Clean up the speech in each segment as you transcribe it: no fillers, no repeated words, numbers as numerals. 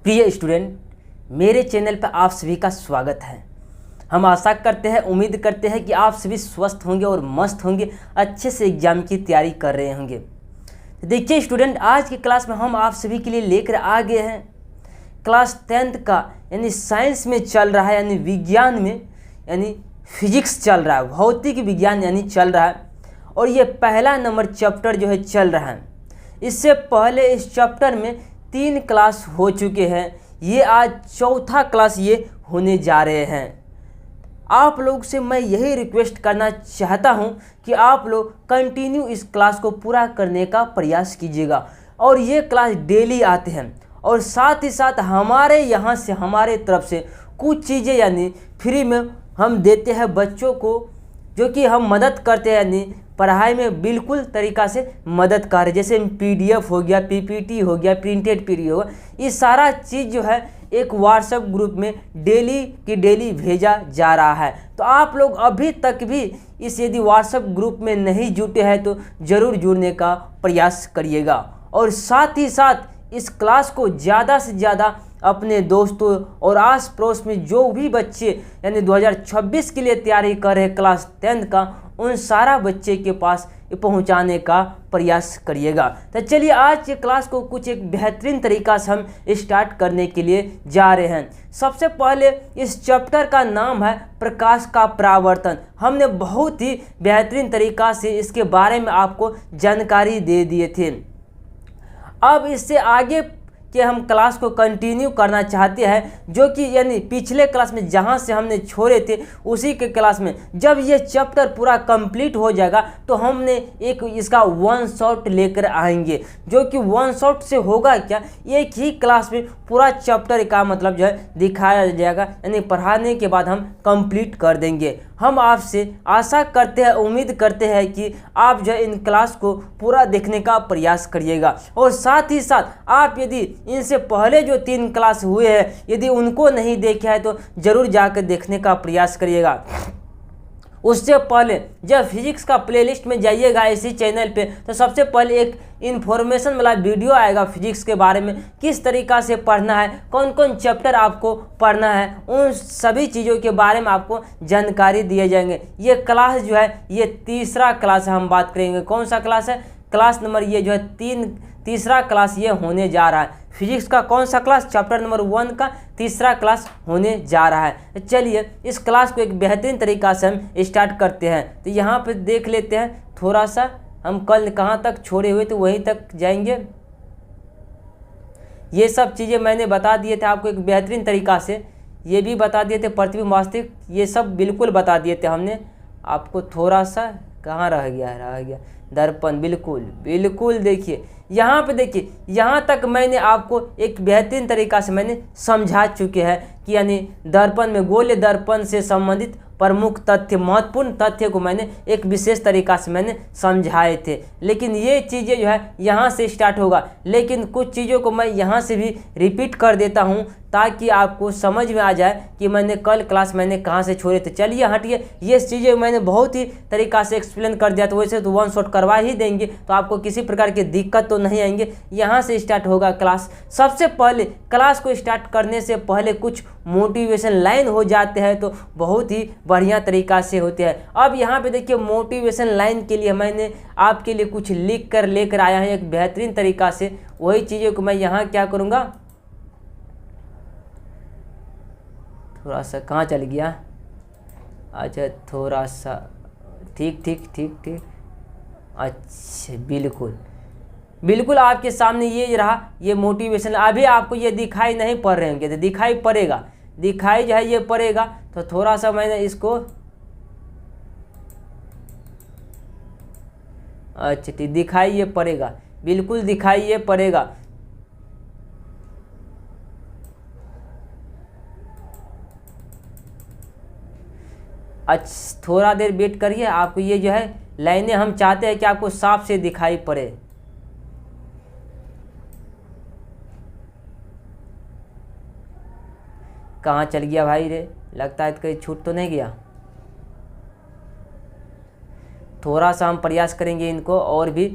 प्रिय स्टूडेंट, मेरे चैनल पर आप सभी का स्वागत है। हम आशा करते हैं, उम्मीद करते हैं कि आप सभी स्वस्थ होंगे और मस्त होंगे, अच्छे से एग्जाम की तैयारी कर रहे होंगे। तो देखिए स्टूडेंट, आज की क्लास में हम आप सभी के लिए लेकर आ गए हैं क्लास 10th का, यानी साइंस में चल रहा है, यानी विज्ञान में, यानी फिजिक्स चल रहा है, भौतिक विज्ञान यानी चल रहा है। और ये पहला नंबर चैप्टर जो है चल रहा है। इससे पहले इस चैप्टर में 3 क्लास हो चुके हैं, ये आज चौथा क्लास ये होने जा रहे हैं। आप लोग से मैं यही रिक्वेस्ट करना चाहता हूं कि आप लोग कंटिन्यू इस क्लास को पूरा करने का प्रयास कीजिएगा। और ये क्लास डेली आते हैं, और साथ ही साथ हमारे यहाँ से, हमारे तरफ से कुछ चीज़ें यानी फ्री में हम देते हैं बच्चों को, जो कि हम मदद करते हैं, यानी पढ़ाई में बिल्कुल तरीक़ा से मदद कर रहे। जैसे PDF हो गया, PPT हो गया, प्रिंटेड PDF होगा, ये सारा चीज़ जो है एक व्हाट्सएप ग्रुप में डेली की डेली भेजा जा रहा है। तो आप लोग अभी तक भी इस यदि व्हाट्सएप ग्रुप में नहीं जुटे हैं तो ज़रूर जुड़ने का प्रयास करिएगा। और साथ ही साथ इस क्लास को ज़्यादा से ज़्यादा अपने दोस्तों और आस पड़ोस में जो भी बच्चे यानी 2026 के लिए तैयारी कर रहे क्लास 10th का, उन सारा बच्चे के पास पहुंचाने का प्रयास करिएगा। तो चलिए आज के क्लास को कुछ एक बेहतरीन तरीका से हम स्टार्ट करने के लिए जा रहे हैं। सबसे पहले इस चैप्टर का नाम है प्रकाश का परावर्तन। हमने बहुत ही बेहतरीन तरीका से इसके बारे में आपको जानकारी दे दिए थे। अब इससे आगे कि हम क्लास को कंटिन्यू करना चाहते हैं, जो कि यानी पिछले क्लास में जहां से हमने छोड़े थे उसी के क्लास में जब ये चैप्टर पूरा कंप्लीट हो जाएगा तो हमने एक इसका 1 शॉट लेकर आएंगे, जो कि 1 शॉट से होगा क्या, एक ही क्लास में पूरा चैप्टर का मतलब जो है दिखाया जाएगा, यानी पढ़ाने के बाद हम कंप्लीट कर देंगे। हम आपसे आशा करते हैं, उम्मीद करते हैं कि आप जो इन क्लास को पूरा देखने का प्रयास करिएगा। और साथ ही साथ आप यदि इनसे पहले जो 3 क्लास हुए हैं यदि उनको नहीं देखे हैं तो ज़रूर जाकर देखने का प्रयास करिएगा। उससे पहले जब फिजिक्स का प्लेलिस्ट में जाइएगा इसी चैनल पे, तो सबसे पहले एक इन्फॉर्मेशन वाला वीडियो आएगा फिजिक्स के बारे में, किस तरीक़ा से पढ़ना है, कौन कौन चैप्टर आपको पढ़ना है, उन सभी चीज़ों के बारे में आपको जानकारी दिए जाएंगे। ये क्लास जो है ये तीसरा क्लास है, हम बात करेंगे कौन सा क्लास है, क्लास नंबर ये जो है तीसरा क्लास ये होने जा रहा है। फिजिक्स का कौन सा क्लास, चैप्टर नंबर 1 का तीसरा क्लास होने जा रहा है। चलिए इस क्लास को एक बेहतरीन तरीक़ा से हम स्टार्ट करते हैं। तो यहाँ पे देख लेते हैं थोड़ा सा, हम कल कहाँ तक छोड़े हुए तो वहीं तक जाएंगे। ये सब चीज़ें मैंने बता दिए थे आपको एक बेहतरीन तरीक़ा से, ये भी बता दिए थे प्रतिबिंब वास्तविक, ये सब बिल्कुल बता दिए थे हमने आपको। थोड़ा सा कहाँ रह गया दर्पण, बिल्कुल देखिए यहाँ पे, देखिए यहाँ तक मैंने आपको एक बेहतरीन तरीका से मैंने समझा चुके हैं कि यानी दर्पण में गोलीय दर्पण से संबंधित प्रमुख तथ्य, महत्वपूर्ण तथ्य को मैंने एक विशेष तरीका से मैंने समझाए थे। लेकिन ये चीज़ें जो है यहाँ से स्टार्ट होगा, लेकिन कुछ चीज़ों को मैं यहाँ से भी रिपीट कर देता हूँ ताकि आपको समझ में आ जाए कि मैंने कल क्लास मैंने कहाँ से छोड़े थे। चलिए हटिए, ये चीज़ें मैंने बहुत ही तरीका से एक्सप्लेन कर दिया, तो वैसे तो 1 शॉट करवा ही देंगे, तो आपको किसी प्रकार की दिक्कत तो नहीं आएंगे। यहाँ से स्टार्ट होगा क्लास। सबसे पहले क्लास को स्टार्ट करने से पहले कुछ मोटिवेशन लाइन हो जाते हैं तो बहुत ही बढ़िया तरीका से होते हैं। अब यहाँ पे देखिए मोटिवेशन लाइन के लिए मैंने आपके लिए कुछ लिख कर लेकर आया है एक बेहतरीन तरीका से। वही चीज़ों को मैं यहाँ क्या करूँगा, थोड़ा सा कहाँ चल गया, अच्छा थोड़ा सा ठीक, अच्छा बिल्कुल आपके सामने ये रहा, ये मोटिवेशन। अभी आपको ये दिखाई नहीं पड़ रहे होंगे, तो दिखाई पड़ेगा, दिखाई जो है ये पड़ेगा। तो थोड़ा सा मैंने इसको, अच्छा ठीक, दिखाई ये पड़ेगा, बिल्कुल दिखाई ये पड़ेगा। अच्छा थोड़ा देर वेट करिए, आपको ये जो है लाइनें हम चाहते हैं कि आपको साफ से दिखाई पड़े। कहाँ चल गया भाई रे, लगता है कहीं छूट तो नहीं गया। थोड़ा सा हम प्रयास करेंगे इनको और भी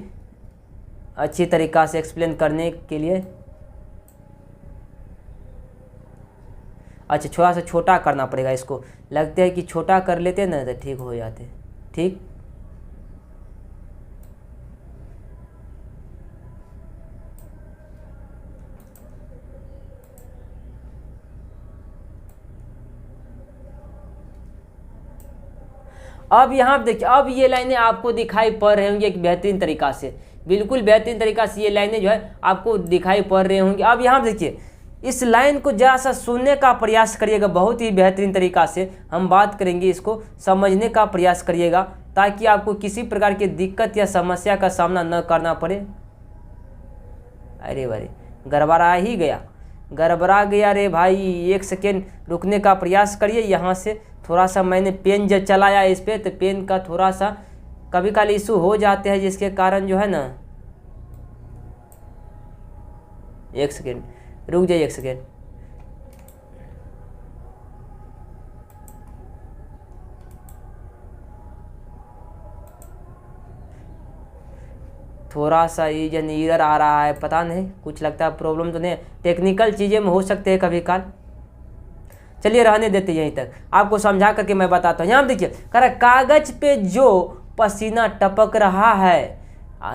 अच्छी तरीक़ा से एक्सप्लेन करने के लिए। अच्छा थोड़ा सा छोटा करना पड़ेगा इसको, लगता है कि छोटा कर लेते ना तो ठीक हो जाते। ठीक, अब यहाँ देखिए, अब ये लाइनें आपको दिखाई पड़ रही होंगी एक बेहतरीन तरीका से, बिल्कुल बेहतरीन तरीका से ये लाइनें जो है आपको दिखाई पड़ रही होंगी। अब यहाँ देखिए, इस लाइन को जरा सा सुनने का प्रयास करिएगा, बहुत ही बेहतरीन तरीका से हम बात करेंगे, इसको समझने का प्रयास करिएगा ताकि आपको किसी प्रकार की दिक्कत या समस्या का सामना न करना पड़े। अरे भाई गड़बड़ा ही गया, गड़बड़ा गया रे भाई, एक सेकेंड रुकने का प्रयास करिए। यहाँ से थोड़ा सा मैंने पेन जब चलाया इस पर तो पेन का थोड़ा सा कभी कभी इशू हो जाते हैं, जिसके कारण जो है ना, एक सेकेंड रुक जाइए, एक सेकेंड। थोड़ा सा ये जन एरर आ रहा है, पता नहीं कुछ लगता है प्रॉब्लम तो नहीं, टेक्निकल चीज़ें में हो सकते हैं कभी काल। चलिए रहने देते यहीं तक, आपको समझा करके मैं बताता हूँ। यहाँ देखिए कह रहा कागज पे जो पसीना टपक रहा है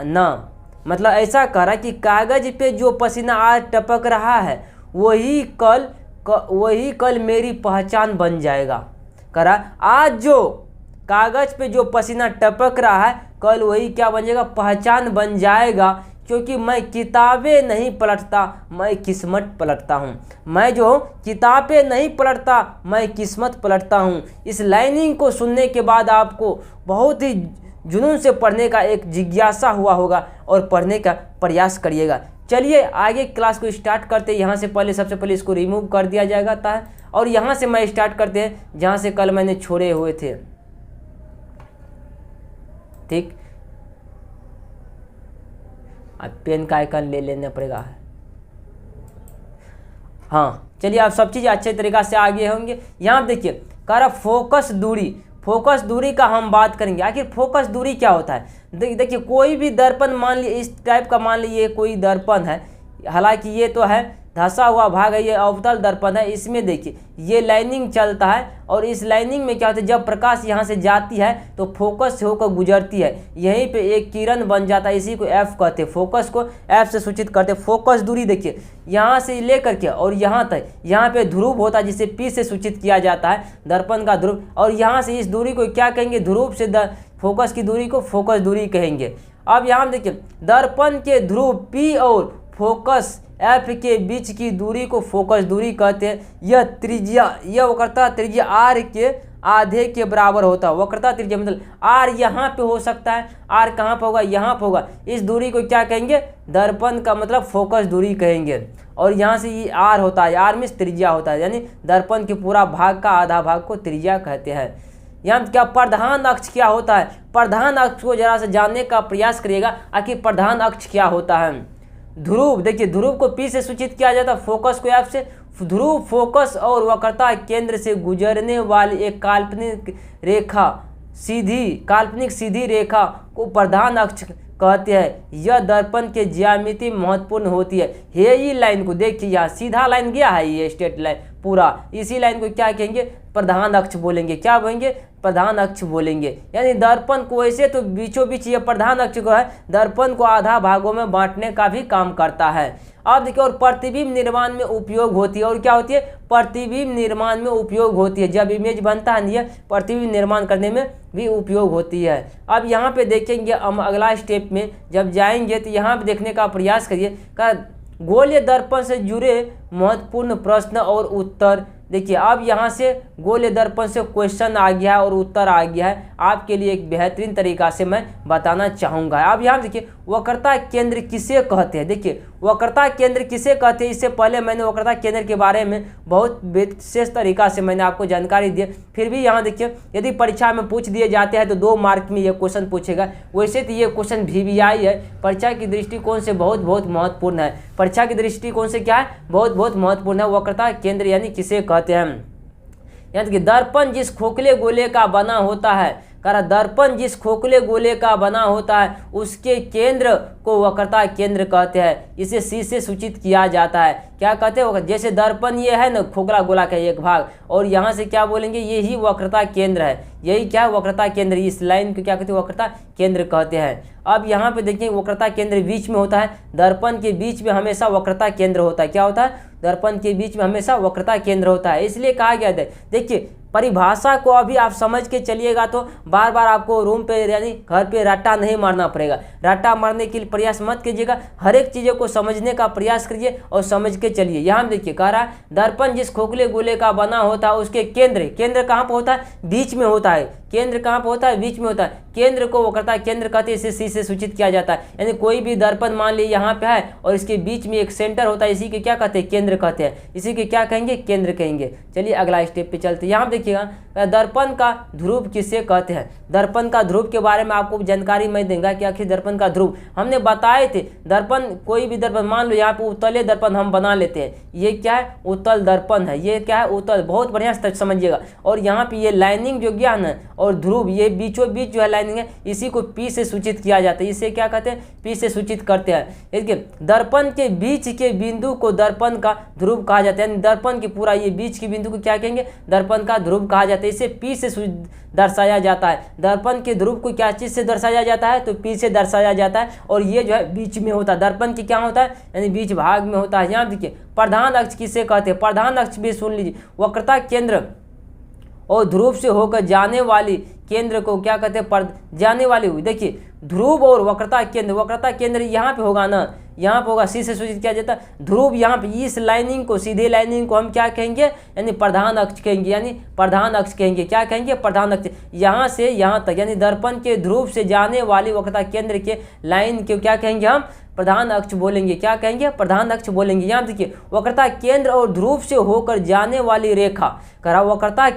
ना, मतलब ऐसा कह रहा कि कागज पे जो पसीना आज टपक रहा है वही कल मेरी पहचान बन जाएगा। कह रहा आज जो कागज पे जो पसीना टपक रहा है कल वही क्या बन जाएगा, पहचान बन जाएगा, क्योंकि मैं किताबें नहीं पलटता, मैं किस्मत पलटता हूँ। मैं जो किताबें नहीं पलटता, मैं किस्मत पलटता हूँ। इस लाइनिंग को सुनने के बाद आपको बहुत ही जुनून से पढ़ने का एक जिज्ञासा हुआ होगा और पढ़ने का प्रयास करिएगा। चलिए आगे क्लास को स्टार्ट करते हैं। यहाँ से पहले सबसे पहले इसको रिमूव कर दिया जाएगा था, और यहाँ से मैं स्टार्ट करते हैं जहाँ से कल मैंने छोड़े हुए थे। ठीक, अब पेन का आइकन ले लेना पड़ेगा। हाँ चलिए, आप सब चीज़ अच्छे तरीक़ा से आगे होंगे। यहाँ देखिए कह रहा फोकस दूरी, फोकस दूरी का हम बात करेंगे। आखिर फोकस दूरी क्या होता है? देखिए कोई भी दर्पण मान लीजिए इस टाइप का, मान लीजिए कोई दर्पण है, हालांकि ये तो है धंसा हुआ भाग है, ये अवतल दर्पण है। इसमें देखिए ये लाइनिंग चलता है, और इस लाइनिंग में क्या होता है, जब प्रकाश यहाँ से जाती है तो फोकस से होकर गुजरती है, यहीं पे एक किरण बन जाता है, इसी को एफ कहते हैं। फोकस को एफ से सूचित करते हैं। फोकस दूरी देखिए यहाँ से लेकर के और यहाँ तक, यहाँ पे ध्रुव होता है जिसे पी से सूचित किया जाता है, दर्पण का ध्रुव, और यहाँ से इस दूरी को क्या कहेंगे, ध्रुव से फोकस की दूरी को फोकस दूरी कहेंगे। अब यहाँ देखिए दर्पण के ध्रुव पी और फोकस एफ के बीच की दूरी को फोकस दूरी कहते हैं। यह त्रिज्या, यह वक्रता त्रिज्या आर के आधे के बराबर होता है। वक्रता त्रिज्या मतलब आर यहाँ पे हो सकता है, आर कहाँ पे होगा, यहाँ पे होगा। इस दूरी को क्या कहेंगे, दर्पण का मतलब फोकस दूरी कहेंगे। और यहाँ से ये आर होता है, आर में त्रिज्या होता है, यानी दर्पण के पूरा भाग का आधा भाग को त्रिज्या कहते हैं। यहाँ क्या प्रधान अक्ष क्या होता है, प्रधान अक्ष को जरा सा जानने का प्रयास करिएगा। आखिर प्रधान अक्ष क्या होता है? ध्रुव, देखिए ध्रुव को पी से सूचित किया जाता है, फोकस को एफ से। ध्रुव फोकस और वक्रता केंद्र से गुजरने वाली एक काल्पनिक रेखा, काल्पनिक सीधी रेखा को प्रधान अक्ष कहते हैं। यह दर्पण के ज्यामिति महत्वपूर्ण होती है। ये लाइन को देखिए, यहाँ सीधा लाइन गया है, ये स्ट्रेट लाइन पूरा, इसी लाइन को क्या कहेंगे, प्रधान अक्ष बोलेंगे। क्या बोलेंगे, प्रधान अक्ष बोलेंगे। यानी दर्पण को वैसे तो बीचों बीच ये प्रधान अक्ष को है, दर्पण को आधा भागों में बांटने का भी काम करता है। अब देखिए, और प्रतिबिंब निर्माण में उपयोग होती है। और क्या होती है, प्रतिबिंब निर्माण में उपयोग होती है। जब इमेज बनता है ये प्रतिबिंब निर्माण करने में भी उपयोग होती है। अब यहाँ पे देखेंगे हम अगला स्टेप में जब जाएंगे तो यहाँ पे देखने का प्रयास करिए का गोलीय दर्पण से जुड़े महत्वपूर्ण प्रश्न और उत्तर। देखिए अब यहाँ से गोलीय दर्पण से क्वेश्चन आ गया है और उत्तर आ गया है, आपके लिए एक बेहतरीन तरीका से मैं बताना चाहूँगा। अब यहाँ देखिए वक्रता केंद्र किसे कहते हैं। देखिए वक्रता केंद्र किसे कहते हैं, इससे पहले मैंने वक्रता केंद्र के बारे में बहुत विशेष तरीका से मैंने आपको जानकारी दी। फिर भी यहाँ देखिए यदि परीक्षा में पूछ दिए जाते हैं तो 2 मार्क में ये क्वेश्चन पूछेगा। वैसे तो ये क्वेश्चन VVI है, परीक्षा की दृष्टिकोण से बहुत महत्वपूर्ण है। परीक्षा की दृष्टिकोण से क्या है, बहुत महत्वपूर्ण है। वक्रता केंद्र यानी किसे कहते हैं। यानी कि दर्पण जिस खोखले गोले का बना होता है, कह रहा दर्पण जिस खोखले गोले का बना होता है उसके केंद्र को वक्रता केंद्र कहते हैं। इसे सी से सूचित किया जाता है। क्या कहते हैं? जैसे दर्पण ये है ना, खोखला गोला का एक भाग, और यहाँ से क्या बोलेंगे, ये ही वक्रता केंद्र है। यही क्या है? वक्रता केंद्र। इस लाइन को क्या कहते हैं? वक्रता केंद्र कहते हैं। अब यहाँ पे देखिए वक्रता केंद्र बीच में होता है। दर्पण के बीच में हमेशा वक्रता केंद्र होता है। क्या होता है? दर्पण के बीच में हमेशा वक्रता केंद्र होता है। इसलिए कहा गया है, देखिए परिभाषा को अभी आप समझ के चलिएगा तो बार बार आपको रूम पे यानी घर पे रट्टा नहीं मारना पड़ेगा। रट्टा मारने के लिए प्रयास मत कीजिएगा, हर एक चीज़ों को समझने का प्रयास करिए और समझ के चलिए। यहाँ देखिए कह रहा है दर्पण जिस खोखले गोले का बना होता है उसके केंद्र कहाँ पर होता है? बीच में होता है। केंद्र कहाँ पर होता है? बीच में होता है। केंद्र को वक्रता केंद्र कहते हैं। इसे सी से सूचित किया जाता है। यानी कोई भी दर्पण मान लीजिए यहाँ पे है और इसके बीच में एक सेंटर होता है, इसी के क्या कहते हैं? केंद्र कहते हैं। इसी के क्या कहेंगे? केंद्र कहेंगे। चलिए अगला स्टेप पे चलते हैं। यहाँ देखिएगा दर्पण का ध्रुव किसे कहते हैं। दर्पण का ध्रुव के बारे में आपको जानकारी मैं दूंगा कि आखिर दर्पण का ध्रुव हमने बताए थे। दर्पण कोई भी दर्पण मान लो यहाँ पे उत्तलीय दर्पण हम बना लेते हैं। ये क्या है? उत्तल दर्पण है। ये क्या है? उत्तल। बहुत बढ़िया से समझिएगा। और यहाँ पे ये लाइनिंग जो ज्ञान है और ध्रुव ये बीचों बीच जो है लाइनिंग है, इसी को पी से सूचित किया जाता है। इसे क्या कहते हैं? पी से सूचित करते हैं। देखिए दर्पण के बीच के बिंदु को दर्पण का ध्रुव कहा जाता है। यानी दर्पण की पूरा ये बीच के बिंदु को क्या कहेंगे? दर्पण का ध्रुव कहा जाता है। इसे पी से दर्शाया जाता है। दर्पण के ध्रुव को क्या चीज से दर्शाया जाता है? तो पी से दर्शाया जाता है। और ये जो है बीच में होता है। दर्पण की क्या होता है? यानी बीच भाग में होता है। यहाँ देखिए प्रधान अक्ष किसे कहते हैं? प्रधान अक्ष भी सुन लीजिए। वक्रता केंद्र और ध्रुव से होकर जाने वाली केंद्र को क्या कहते हैं? जाने वाली हुई। देखिए ध्रुव और वक्रता केंद्र यहाँ पे होगा ना, यहाँ पे होगा। सी से सूचित किया जाता है। ध्रुव यहाँ पे इस लाइनिंग को, सीधे लाइनिंग को हम क्या कहेंगे? यानी प्रधान अक्ष कहेंगे। यानी प्रधान अक्ष कहेंगे। क्या कहेंगे? प्रधान अक्ष। यहाँ से यहाँ तक यानी दर्पण के ध्रुव से जाने वाली वक्रता केंद्र के लाइन को क्या कहेंगे? हम प्रधान अक्ष बोलेंगे। क्या कहेंगे? प्रधान अक्ष बोलेंगे। यहाँ देखिए वक्रता केंद्र और ध्रुव से होकर जाने वाली रेखा, करा वक्रता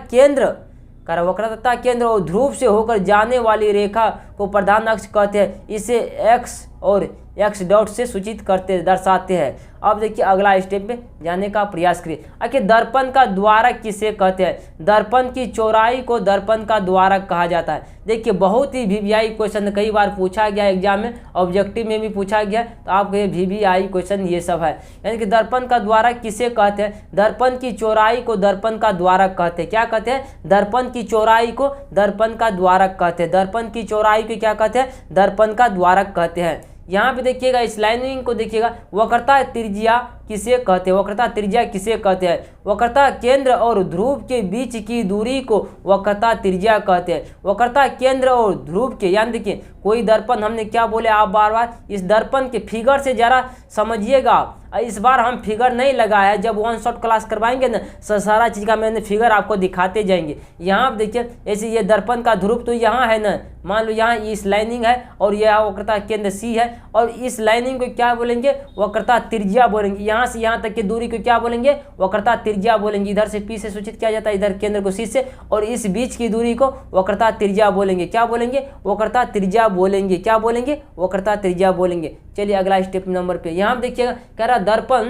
केंद्र और ध्रुव से होकर जाने वाली रेखा को प्रधान अक्ष कहते हैं। इसे एक्स और एक्स डॉट से सूचित दर्शाते हैं। अब देखिए अगला स्टेप में जाने का प्रयास करिए। आखिर दर्पण का द्वारक किसे कहते हैं? दर्पण की चौड़ाई को दर्पण का द्वारक कहा जाता है। देखिए बहुत ही वीवीआई क्वेश्चन कई बार पूछा गया एग्जाम में, ऑब्जेक्टिव में भी पूछा गया, तो आपको ये वीवीआई क्वेश्चन ये सब है। यानी कि दर्पण का द्वारक किसे कहते हैं? दर्पण की चौड़ाई को दर्पण का द्वारक कहते हैं। क्या कहते हैं? दर्पण की चौड़ाई को दर्पण का द्वारक कहते हैं। दर्पण की चौड़ाई को क्या कहते हैं? दर्पण का द्वारक कहते हैं। यहाँ पे देखिएगा इस लाइनिंग को देखिएगा। वक्रता त्रिज्या किसे कहते हैं? वक्रता त्रिज्या किसे कहते हैं? वक्रता केंद्र और ध्रुव के बीच की दूरी को वक्रता त्रिज्या कहते हैं। वक्रता केंद्र और ध्रुव के, यानी देखिए कोई दर्पण हमने क्या बोले, आप बार बार इस दर्पण के फिगर से जरा समझिएगा। इस बार हम फिगर नहीं लगाया है, जब वन शॉट क्लास करवाएंगे ना सारा चीज़ का मैंने फिगर आपको दिखाते जाएंगे। यहाँ देखिए ऐसे ये दर्पण का ध्रुव तो यहाँ है ना, मान लो यहाँ इस लाइनिंग है और यह वक्रता केंद्र सी है, और इस लाइनिंग को क्या बोलेंगे? वक्रता त्रिज्या बोलेंगे। यहाँ से यहाँ तक की दूरी को क्या बोलेंगे? वक्रता त्रिज्या बोलेंगे। इधर से पी से सूचित किया जाता है, इधर केंद्र को सी से, और इस बीच की दूरी को वक्रता त्रिज्या बोलेंगे। क्या बोलेंगे? वक्रता त्रिज्या बोलेंगे। क्या बोलेंगे? वक्रता त्रिज्या बोलेंगे। चलिए अगला स्टेप नंबर पे यहाँ देखिएगा। कह रहा दर्पण,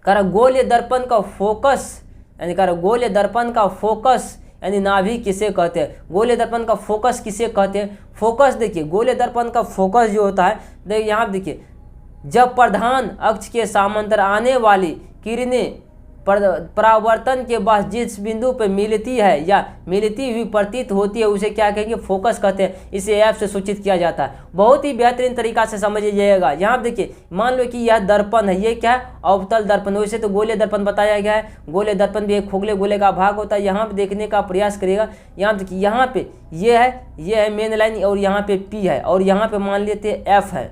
कह रहा गोलीय दर्पण का फोकस, यानी कह रहा गोलीय दर्पण का फोकस यानी नाभि किसे कहते हैं? गोलीय दर्पण का फोकस किसे कहते हैं? फोकस देखिए गोलीय दर्पण का फोकस जो होता है, देखिए यहाँ देखिए जब प्रधान अक्ष के समांतर आने वाली किरणें परावर्तन के बाद जिस बिंदु पर मिलती है या मिलती हुई प्रतीत होती है उसे क्या कहेंगे? फोकस कहते हैं। इसे एफ से सूचित किया जाता है। बहुत ही बेहतरीन तरीका से समझ जाइएगा। यहाँ देखिए मान लो कि यह दर्पण है, ये क्या है? अवतल दर्पण। वैसे तो गोलीय दर्पण बताया गया है, गोलीय दर्पण भी एक खोखले गोले का भाग होता है। यहाँ पे देखने का प्रयास करिएगा। यहाँ देखिए यहाँ पे ये है मेन लाइन, और यहाँ पे पी है, और यहाँ पे मान लेते हैं एफ है,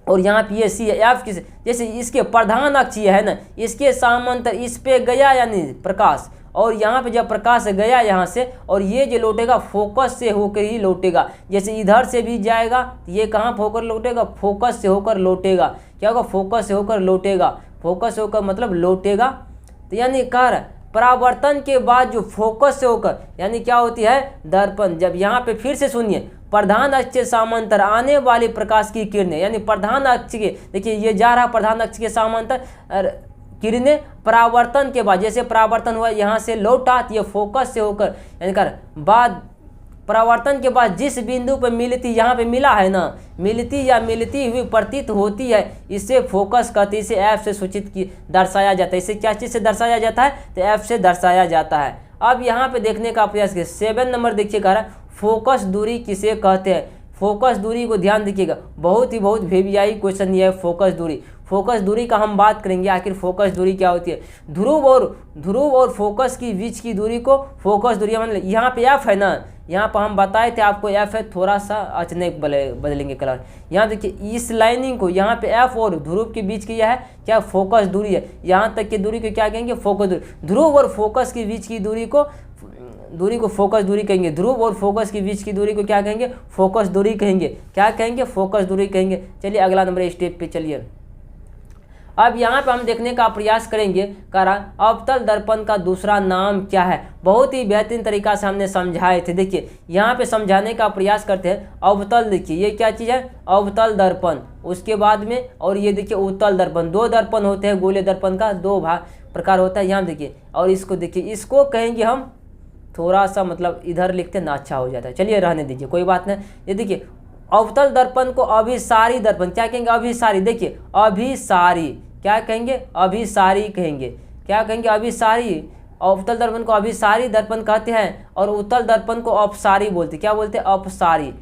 और यहाँ पे ये सी है। एफ किस, जैसे इसके प्रधान अक्ष ये है ना, इसके समांतर इस पे गया यानी प्रकाश, और यहाँ पे जब प्रकाश गया यहाँ से, और ये जो लौटेगा फोकस से होकर ही लौटेगा। जैसे इधर से भी जाएगा, ये कहाँ होकर लौटेगा? फोकस से होकर लौटेगा। क्या होगा? फोकस से होकर लौटेगा। फोकस से होकर मतलब लौटेगा। तो यानी कह रहा है परावर्तन के बाद जो फोकस से होकर यानी क्या होती है? दर्पण। जब यहाँ पे फिर से सुनिए, प्रधान अक्ष के समांतर आने वाली प्रकाश की किरणें, यानी प्रधान अक्ष के, देखिए ये जा रहा प्रधान अक्ष के समांतर किरणें परावर्तन के बाद, जैसे परावर्तन हुआ यहाँ से लौटा, ये फोकस से होकर यानी कर बाद परावर्तन के बाद जिस बिंदु पर मिलती, यहाँ पे मिला है ना, मिलती या मिलती हुई प्रतीत होती है, इसे फोकस कहते हैं। इसे एफ से सूचित की दर्शाया जाता है। इसे क्या चीज़ से दर्शाया जाता है? तो एफ से दर्शाया जाता है। अब यहाँ पे देखने का प्रयास कीजिए। 7 नंबर देखिए कह रहा है फोकस दूरी किसे कहते हैं। फोकस दूरी को ध्यान दीजिएगा, बहुत भेबियाई क्वेश्चन ये है। फोकस दूरी, फोकस दूरी का हम बात करेंगे, आखिर फोकस दूरी क्या होती है। ध्रुव और फोकस की बीच की दूरी को फोकस दूरी, मतलब यहाँ पे एफ है ना, यहाँ पर हम बताए थे आपको एफ है, थोड़ा सा अचानक बदलेंगे कलर। यहाँ देखिए इस लाइनिंग को, यहाँ पे एफ और ध्रुव के बीच की यह है क्या, फोकस दूरी है। यहाँ तक की दूरी को क्या कहेंगे, फोकस दूरी। ध्रुव और फोकस के बीच की दूरी को फोकस दूरी कहेंगे। ध्रुव और फोकस के बीच की दूरी को क्या कहेंगे, फोकस दूरी कहेंगे। क्या कहेंगे, फोकस दूरी कहेंगे। चलिए अगला नंबर स्टेप पे चलिए। अब यहाँ पे हम देखने का प्रयास करेंगे करा अवतल दर्पण का दूसरा नाम क्या है। बहुत ही बेहतरीन तरीका से हमने समझाए थे। देखिए यहाँ पे समझाने का प्रयास करते हैं। अवतल देखिए ये क्या चीज़ है, अवतल दर्पण। उसके बाद में और ये देखिए उत्तल दर्पण। 2 दर्पण होते हैं, गोले दर्पण का 2 प्रकार होता है। यहाँ देखिए और इसको देखिए, इसको कहेंगे हम, थोड़ा सा मतलब इधर लिखते ना अच्छा हो जाता है, चलिए रहने दीजिए कोई बात नहीं। ये देखिए अवतल दर्पण को अभिसारी दर्पण क्या कहेंगे, अभिसारी। देखिए अभिसारी क्या कहेंगे, अभिसारी कहेंगे। क्या कहेंगे, अभिसारी। अवतल दर्पण को अभिसारी दर्पण कहते हैं और उत्तल दर्पण को अपसारी बोलते। क्या बोलते हैं, अपसारी।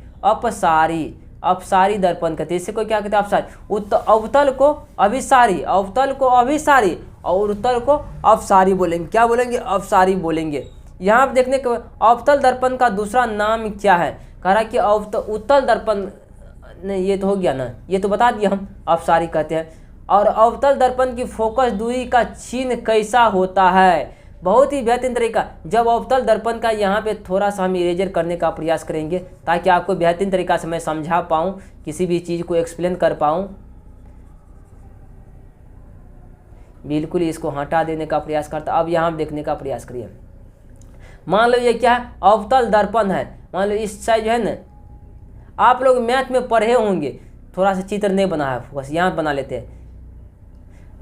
अपसारी दर्पण कहते हैं। इसे को क्या कहते हैं, अपसारी। अवतल को अभिसारी, अवतल को अभिसारी और उत्तल को अपसारी बोलेंगे। क्या बोलेंगे, अपसारी बोलेंगे। यहाँ पर देखने के अवतल दर्पण का दूसरा नाम क्या है, कह रहा कि उत्तल दर्पण, नहीं ये तो हो गया ना, ये तो बता दिया हम, अपसारी कहते हैं। और अवतल दर्पण की फोकस दूरी का चिन्ह कैसा होता है। बहुत ही बेहतरीन तरीका। जब अवतल दर्पण का यहाँ पे थोड़ा सा हम इरेजर करने का प्रयास करेंगे ताकि आपको बेहतरीन तरीका से मैं समझा पाऊँ, किसी भी चीज़ को एक्सप्लेन कर पाऊँ। बिल्कुल इसको हटा देने का प्रयास करता। अब यहाँ देखने का प्रयास करिए। मान लो ये क्या है, अवतल दर्पण है। मान लो इस साइड जो है ना, आप लोग मैथ में पढ़े होंगे, थोड़ा सा चित्र नहीं बना है, फोकस यहाँ बना लेते हैं।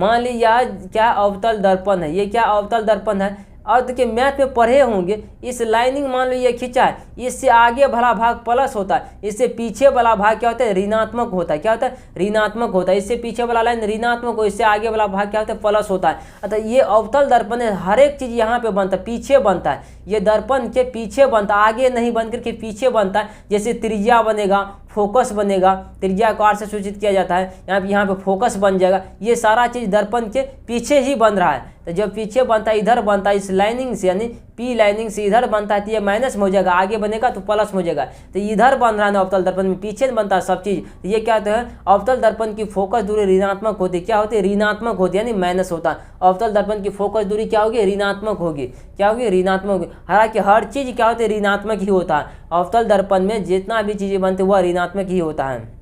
मान लीजिए यह क्या अवतल दर्पण है, ये क्या अवतल दर्पण है। और देखिए मैथ में पढ़े होंगे, इस लाइनिंग मान लो ये खींचा है, इससे आगे वाला भाग प्लस होता है, इससे पीछे वाला भाग क्या होता है, ऋणात्मक होता है। क्या होता है, ऋणात्मक होता है। इससे पीछे वाला लाइन ऋणात्मक हो, इससे आगे वाला भाग क्या होता है, प्लस होता है। अतः ये अवतल दर्पण है, हर एक चीज़ यहाँ पे बनता है, पीछे बनता है। ये दर्पण के पीछे बनता है, आगे नहीं बन करके पीछे बनता है। जैसे त्रिज्या बनेगा, फोकस बनेगा, त्रिज्या को आर से सूचित किया जाता है। यहाँ पे फोकस बन जाएगा। ये सारा चीज़ दर्पण के पीछे ही बन रहा है। तो जब पीछे बनता है, इधर बनता है, इस लाइनिंग से यानी पी लाइनिंग से इधर बनता है, तो ये माइनस में हो जाएगा, आगे बनेगा तो प्लस में हो जाएगा। तो इधर बन रहा है ना अवतल दर्पण में, पीछे बनता है सब चीज़। तो ये क्या होता है, अवतल दर्पण की फोकस दूरी ऋणात्मक होती है। क्या होती है, ऋणात्मक होती है, यानी माइनस होता है। अवतल दर्पण की फोकस दूरी क्या होगी, ऋणात्मक होगी। क्या होगी, ऋणात्मक होगी। हालांकि हर चीज़ क्या होती है, ऋणात्मक ही होता है। अवतल दर्पण में जितना भी चीज़ें बनती है वह ऋणात्मक ही होता है।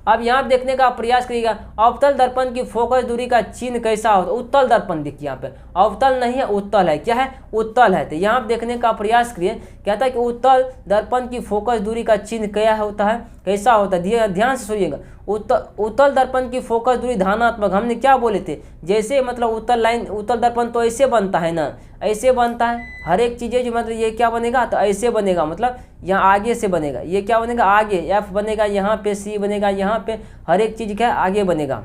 अब यहाँ देखने का प्रयास करिएगा, अवतल दर्पण की फोकस दूरी का चिन्ह कैसा होता है। उत्तल दर्पण देखिए, यहाँ पे अवतल नहीं है, उत्तल है। क्या है, उत्तल है। तो यहाँ देखने का प्रयास करिए, कहता है कि उत्तल दर्पण की फोकस दूरी का चिन्ह क्या होता है, कैसा होता है। ध्यान से सुनिएगा, उत्तल दर्पण की फोकस दूरी धनात्मक। हमने क्या बोले थे, जैसे मतलब उत्तल दर्पण तो ऐसे बनता है ना, ऐसे बनता है। हर एक चीज़ें जो मतलब ये क्या बनेगा, तो ऐसे बनेगा, मतलब यहाँ आगे से बनेगा। ये क्या बनेगा, आगे एफ बनेगा, यहाँ पे सी बनेगा, यहाँ पे हर एक चीज़ क्या आगे बनेगा।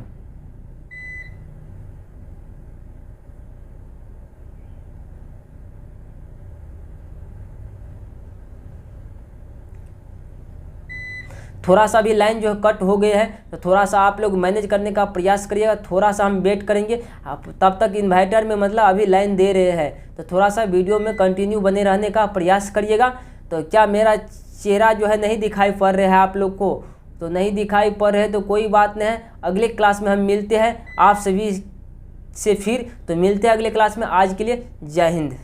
थोड़ा सा भी लाइन जो कट हो गए हैं, तो थोड़ा सा आप लोग मैनेज करने का प्रयास करिएगा। थोड़ा सा हम वेट करेंगे, आप तब तक इन्वर्टर में मतलब अभी लाइन दे रहे हैं, तो थोड़ा सा वीडियो में कंटिन्यू बने रहने का प्रयास करिएगा। तो क्या मेरा चेहरा जो है नहीं दिखाई पड़ रहा है आप लोग को, तो नहीं दिखाई पड़ रहे तो कोई बात नहीं है, अगले क्लास में हम मिलते हैं आप सभी से। फिर तो मिलते हैं अगले क्लास में। आज के लिए जय हिंद।